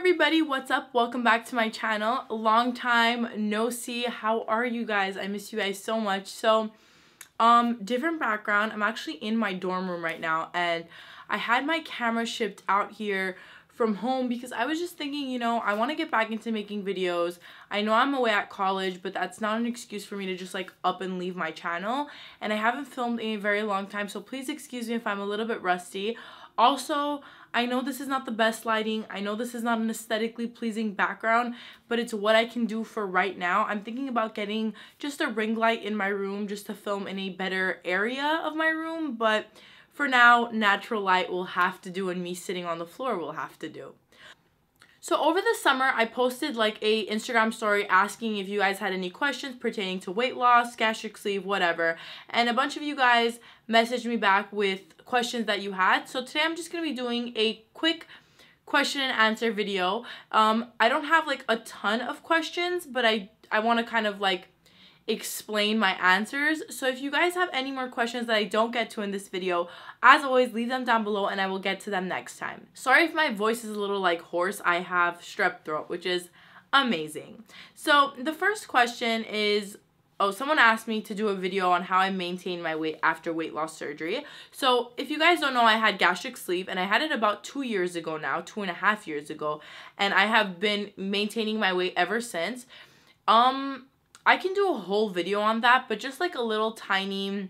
everybody, what's up? Welcome back to my channel. Long time no see. How are you guys? I miss you guys so much. So different background. I'm actually in my dorm room right now, and I had my camera shipped out here from home because I was just thinking, you know, I want to get back into making videos. I know I'm away at college, but that's not an excuse for me to just like up and leave my channel, and I haven't filmed in a very long time, so please excuse me if I'm a little bit rusty. Also, I know this is not the best lighting. I know this is not an aesthetically pleasing background, but it's what I can do for right now. I'm thinking about getting just a ring light in my room just to film in a better area of my room, but for now, natural light will have to do, and me sitting on the floor will have to do. So over the summer, I posted like a Instagram story asking if you guys had any questions pertaining to weight loss, gastric sleeve, whatever. And a bunch of you guys messaged me back with questions that you had. So today I'm just going to be doing a quick question and answer video. I don't have like a ton of questions, but I want to kind of like explain my answers. So if you guys have any more questions that I don't get to in this video, as always, leave them down below and I will get to them next time. Sorry if my voice is a little like hoarse. I have strep throat, which is amazing. So the first question is, someone asked me to do a video on how I maintain my weight after weight loss surgery. So if you guys don't know, I had gastric sleeve and I had it about 2 years ago now, 2.5 years ago, and I have been maintaining my weight ever since. I can do a whole video on that, but just like a little tiny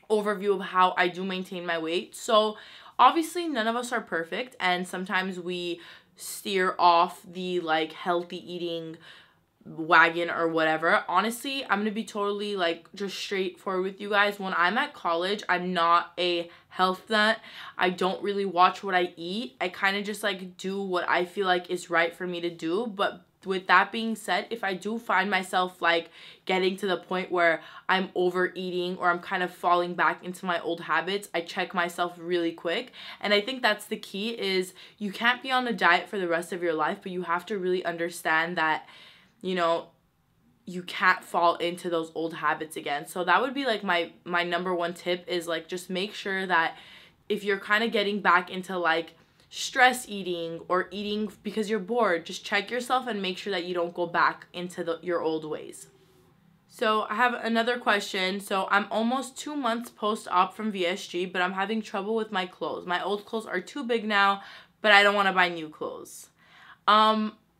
overview of how I do maintain my weight. So obviously none of us are perfect, and sometimes we steer off the like healthy eating wagon or whatever. Honestly, I'm gonna be totally like just straightforward with you guys. When I'm at college, I'm not a health nut. I don't really watch what I eat. I kind of just like do what I feel like is right for me to do. But with that being said, if I do find myself like getting to the point where I'm overeating or I'm kind of falling back into my old habits, I check myself really quick. And I think that's the key, is you can't be on a diet for the rest of your life, but you have to really understand that, you know, you can't fall into those old habits again. So that would be like my number one tip, is like just make sure that if you're kind of getting back into like stress eating or eating because you're bored, just check yourself and make sure that you don't go back into your old ways. So I have another question. So I'm almost 2 months post-op from VSG, but I'm having trouble with my clothes. My old clothes are too big now, but I don't want to buy new clothes.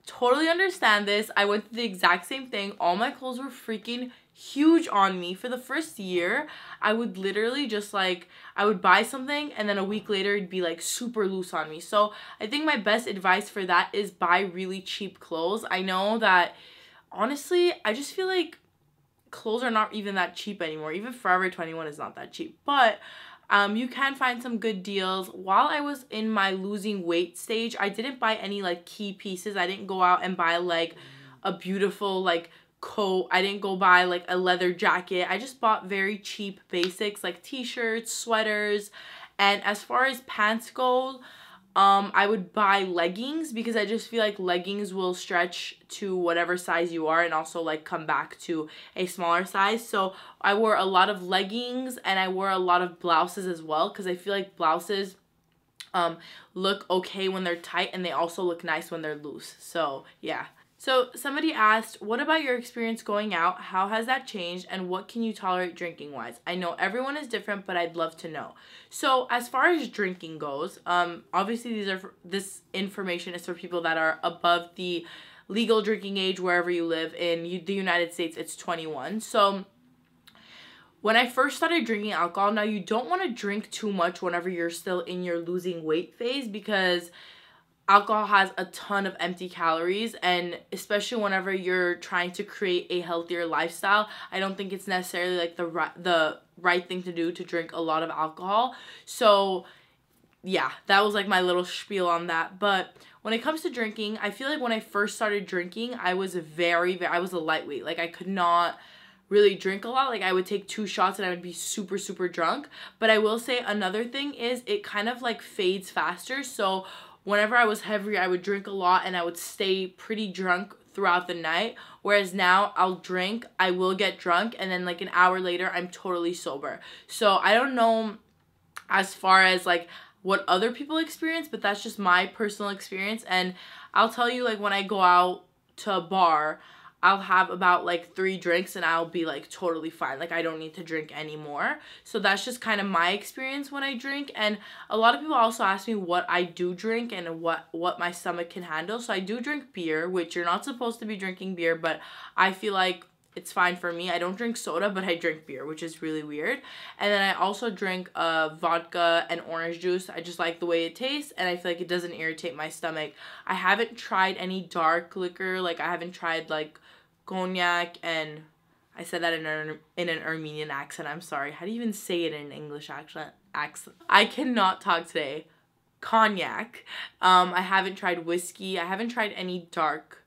Totally understand this. I went through the exact same thing. All my clothes were freaking huge on me. For the first year, I would literally just like, I would buy something and then a week later it'd be like super loose on me. So I think my best advice for that is buy really cheap clothes. I know that honestly, I just feel like clothes are not even that cheap anymore. Even Forever 21 is not that cheap, but you can find some good deals. While I was in my losing weight stage, I didn't buy any like key pieces. I didn't go out and buy like a beautiful like coat. I didn't go buy like a leather jacket. I just bought very cheap basics like t-shirts, sweaters. And as far as pants go, I would buy leggings because I just feel like leggings will stretch to whatever size you are and also like come back to a smaller size. So I wore a lot of leggings and I wore a lot of blouses as well, because I feel like blouses look okay when they're tight and they also look nice when they're loose. So yeah. So somebody asked, what about your experience going out? How has that changed? And what can you tolerate drinking wise? I know everyone is different, but I'd love to know. So as far as drinking goes, obviously this information is for people that are above the legal drinking age wherever you live. In the United States, it's 21. So when I first started drinking alcohol, now you don't want to drink too much whenever you're still in your losing weight phase, because alcohol has a ton of empty calories, and especially whenever you're trying to create a healthier lifestyle, I don't think it's necessarily like the right thing to do to drink a lot of alcohol. So yeah, that was like my little spiel on that. But when it comes to drinking, I feel like when I first started drinking, I was I was a lightweight. Like I could not really drink a lot. Like I would take 2 shots and I would be super, super drunk. But I will say another thing is it kind of like fades faster. So whenever I was heavier, I would drink a lot and I would stay pretty drunk throughout the night. Whereas now I'll drink, I will get drunk, and then like an hour later, I'm totally sober. So I don't know as far as like what other people experience, but that's just my personal experience. And I'll tell you, like, when I go out to a bar, I'll have about like 3 drinks and I'll be like totally fine. Like, I don't need to drink anymore. So that's just kind of my experience when I drink. And a lot of people also ask me what I do drink and what my stomach can handle. So I do drink beer, which you're not supposed to be drinking beer, but I feel like it's fine for me. I don't drink soda, but I drink beer, which is really weird. And then I also drink vodka and orange juice. I just like the way it tastes, and I feel like it doesn't irritate my stomach. I haven't tried any dark liquor. Like, I haven't tried like cognac, and I said that in an Armenian accent. I'm sorry. How do you even say it in an English accent? I cannot talk today. Cognac. I haven't tried whiskey. I haven't tried any dark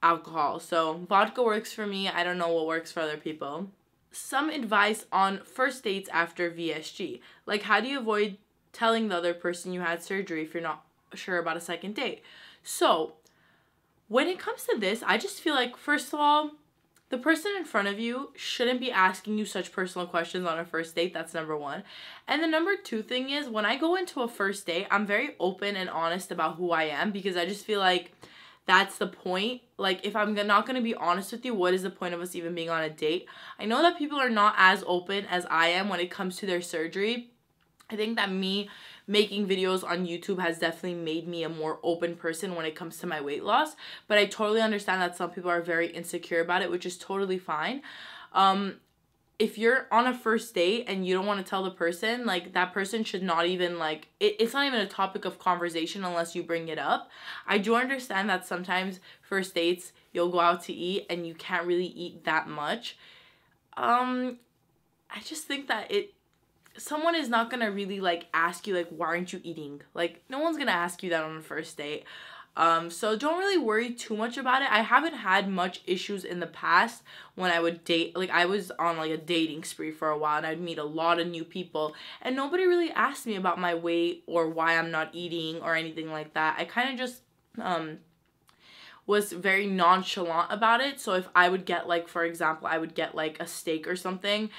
alcohol. So vodka works for me. I don't know what works for other people. Some advice on first dates after VSG. Like, how do you avoid telling the other person you had surgery if you're not sure about a second date? So when it comes to this, I just feel like, first of all, the person in front of you shouldn't be asking you such personal questions on a first date. That's number one. And the number 2 thing is, when I go into a first date, I'm very open and honest about who I am, because I just feel like that's the point. Like, if I'm not going to be honest with you, what is the point of us even being on a date? I know that people are not as open as I am when it comes to their surgery. I think that me making videos on YouTube has definitely made me a more open person when it comes to my weight loss. But I totally understand that some people are very insecure about it, which is totally fine. If you're on a first date and you don't want to tell the person, like, that person should not even, like, it's not even a topic of conversation unless you bring it up. I do understand that sometimes first dates, you'll go out to eat and you can't really eat that much. I just think that someone is not going to really, like, ask you, like, why aren't you eating? Like, no one's going to ask you that on a first date. So don't really worry too much about it. I haven't had much issues in the past when I would date. Like, I was on like a dating spree for a while and I'd meet a lot of new people and nobody really asked me about my weight or why I'm not eating or anything like that. I kind of just was very nonchalant about it. So if I would get, like, for example, I would get like a steak or something,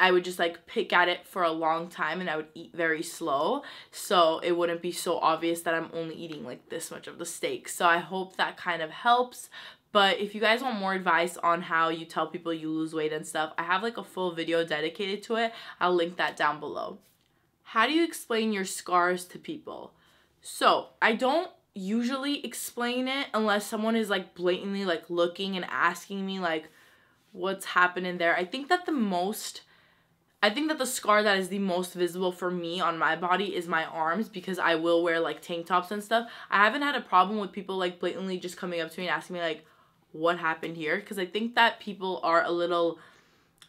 I would just like pick at it for a long time and I would eat very slow, so it wouldn't be so obvious that I'm only eating like this much of the steak. So I hope that kind of helps. But if you guys want more advice on how you tell people you lose weight and stuff, I have like a full video dedicated to it. I'll link that down below. How do you explain your scars to people? So I don't usually explain it unless someone is like blatantly like looking and asking me like what's happening there. I think that the scar that is the most visible for me on my body is my arms, because I will wear like tank tops and stuff. I haven't had a problem with people like blatantly just coming up to me and asking me like what happened here, because I think that people are a little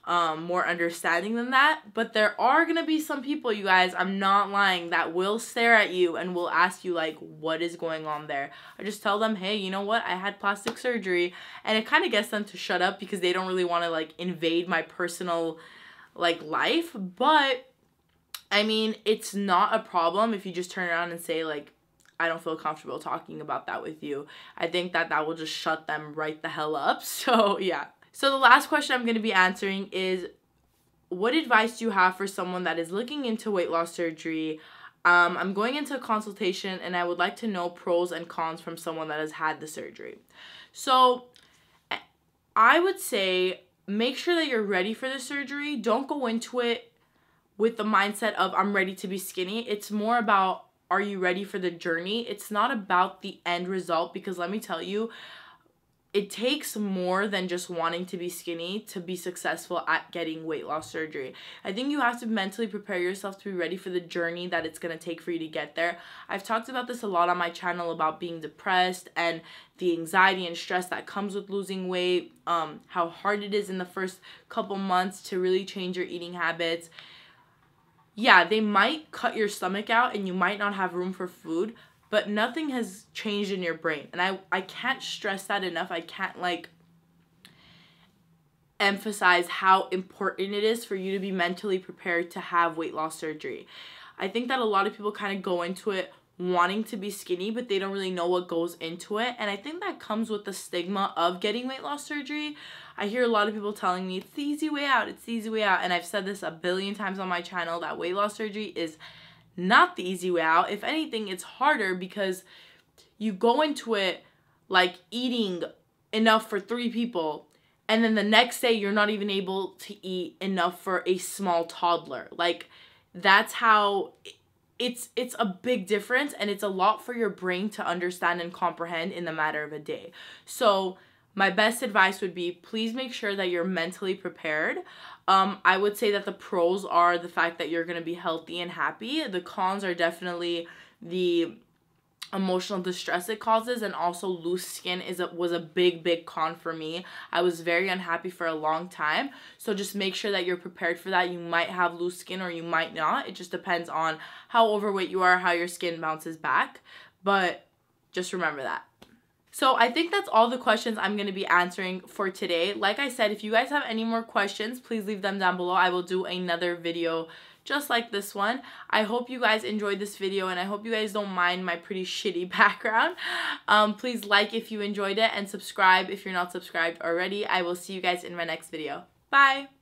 more understanding than that. But there are gonna be some people, you guys, I'm not lying, that will stare at you and will ask you like what is going on there. I just tell them, hey, you know what, I had plastic surgery, and it kind of gets them to shut up because they don't really want to like invade my personal like life. But I mean, it's not a problem if you just turn around and say like, I don't feel comfortable talking about that with you. I think that will just shut them right the hell up. So yeah. So the last question I'm going to be answering is, what advice do you have for someone that is looking into weight loss surgery? I'm going into a consultation and I would like to know pros and cons from someone that has had the surgery. So I would say, make sure that you're ready for the surgery. Don't go into it with the mindset of I'm ready to be skinny. It's more about, are you ready for the journey? It's not about the end result, because let me tell you, it takes more than just wanting to be skinny to be successful at getting weight loss surgery. I think you have to mentally prepare yourself to be ready for the journey that it's going to take for you to get there. I've talked about this a lot on my channel about being depressed and the anxiety and stress that comes with losing weight, how hard it is in the first couple months to really change your eating habits. Yeah, they might cut your stomach out and you might not have room for food, but nothing has changed in your brain. And I can't stress that enough. I can't like emphasize how important it is for you to be mentally prepared to have weight loss surgery. I think that a lot of people kind of go into it wanting to be skinny, but they don't really know what goes into it. And I think that comes with the stigma of getting weight loss surgery. I hear a lot of people telling me it's the easy way out, it's the easy way out. And I've said this a billion times on my channel that weight loss surgery is not the easy way out. If anything, it's harder because you go into it like eating enough for 3 people, and then the next day you're not even able to eat enough for a small toddler. Like, that's how it's a big difference, and it's a lot for your brain to understand and comprehend in the matter of a day. So my best advice would be, please make sure that you're mentally prepared. I would say that the pros are the fact that you're going to be healthy and happy. The cons are definitely the emotional distress it causes, and also loose skin was a big con for me. I was very unhappy for a long time, so just make sure that you're prepared for that. You might have loose skin or you might not. It just depends on how overweight you are, how your skin bounces back, but just remember that. So I think that's all the questions I'm going to be answering for today. Like I said, if you guys have any more questions, please leave them down below. I will do another video just like this one. I hope you guys enjoyed this video, and I hope you guys don't mind my pretty shitty background. Please like if you enjoyed it, and subscribe if you're not subscribed already. I will see you guys in my next video. Bye!